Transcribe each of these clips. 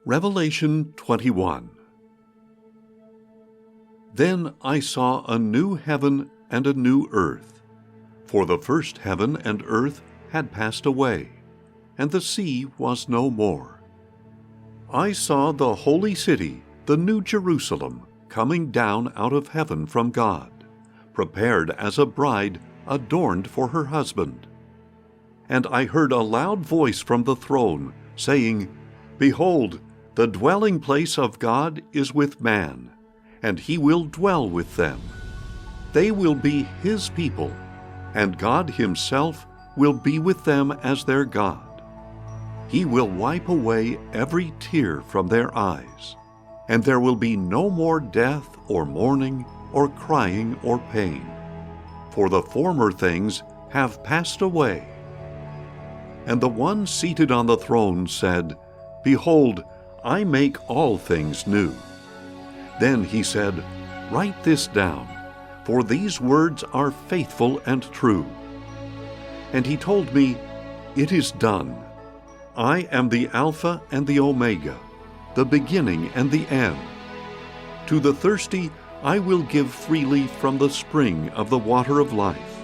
Revelation 21. Then I saw a new heaven and a new earth, for the first heaven and earth had passed away, and the sea was no more. I saw the holy city, the New Jerusalem, coming down out of heaven from God, prepared as a bride adorned for her husband. And I heard a loud voice from the throne, saying, Behold, the dwelling place of God is with man, and he will dwell with them. They will be his people, and God himself will be with them as their God. He will wipe away every tear from their eyes, and there will be no more death or mourning or crying or pain, for the former things have passed away. And the one seated on the throne said, Behold, I make all things new. Then he said, Write this down, for these words are faithful and true. And he told me, It is done. I am the Alpha and the Omega, the beginning and the end. To the thirsty I will give freely from the spring of the water of life.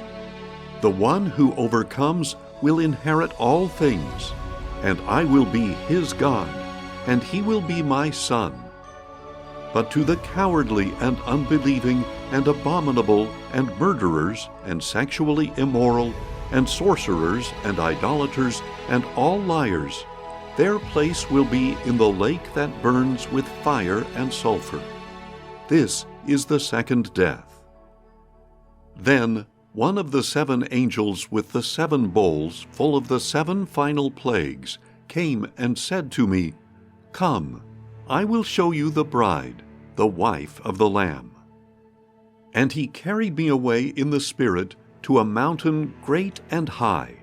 The one who overcomes will inherit all things, and I will be his God, and he will be my son. But to the cowardly and unbelieving and abominable and murderers and sexually immoral and sorcerers and idolaters and all liars, their place will be in the lake that burns with fire and sulfur. This is the second death. Then one of the 7 angels with the 7 bowls full of the 7 final plagues came and said to me, Come, I will show you the bride, the wife of the Lamb. And he carried me away in the Spirit to a mountain great and high,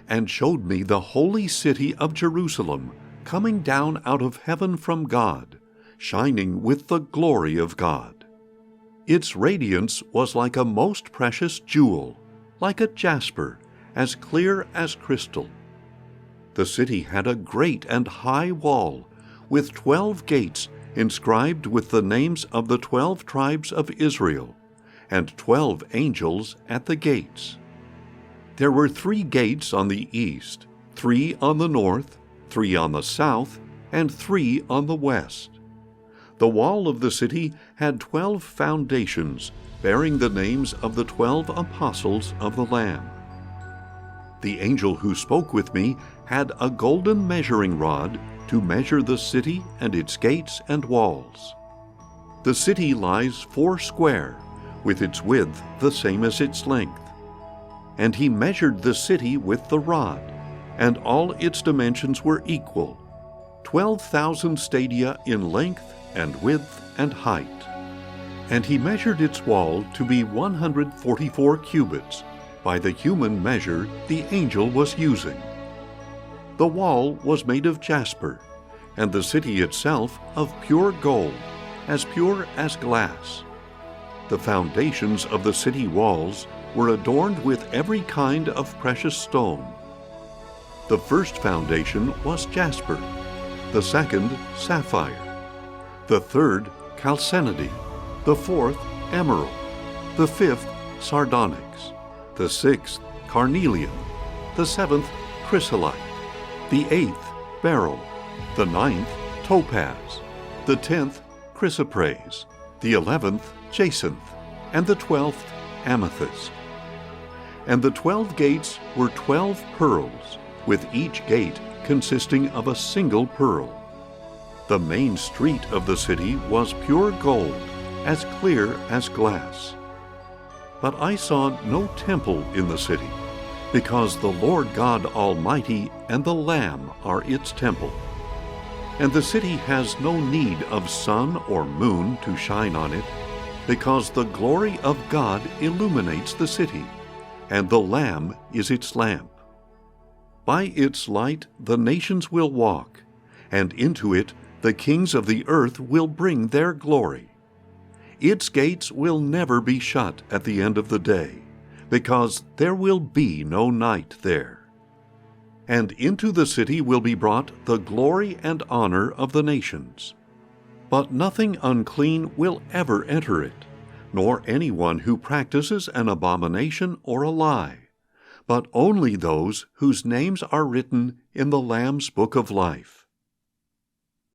and showed me the holy city of Jerusalem coming down out of heaven from God, shining with the glory of God. Its radiance was like a most precious jewel, like a jasper, as clear as crystal. The city had a great and high wall, with 12 gates inscribed with the names of the 12 tribes of Israel, and 12 angels at the gates. There were 3 gates on the east, 3 on the north, 3 on the south, and 3 on the west. The wall of the city had 12 foundations, bearing the names of the 12 apostles of the Lamb. The angel who spoke with me had a golden measuring rod to measure the city and its gates and walls. The city lies 4 square, with its width the same as its length. And he measured the city with the rod, and all its dimensions were equal, 12,000 stadia in length and width and height. And he measured its wall to be 144 cubits, by the human measure the angel was using. The wall was made of jasper, and the city itself of pure gold, as pure as glass. The foundations of the city walls were adorned with every kind of precious stone. The first foundation was jasper, the second sapphire, the third chalcedony, the fourth emerald, the fifth sardonyx, the sixth carnelian, the seventh chrysolite, the 8th beryl, the 9th topaz, the 10th chrysoprase, the 11th jacinth, and the 12th amethyst. And the 12 gates were 12 pearls, with each gate consisting of a single pearl. The main street of the city was pure gold, as clear as glass. But I saw no temple in the city, because the Lord God Almighty and the Lamb are its temple. And the city has no need of sun or moon to shine on it, because the glory of God illuminates the city, and the Lamb is its lamp. By its light the nations will walk, and into it the kings of the earth will bring their glory. Its gates will never be shut at the end of the day, because there will be no night there. And into the city will be brought the glory and honor of the nations. But nothing unclean will ever enter it, nor anyone who practices an abomination or a lie, but only those whose names are written in the Lamb's book of life.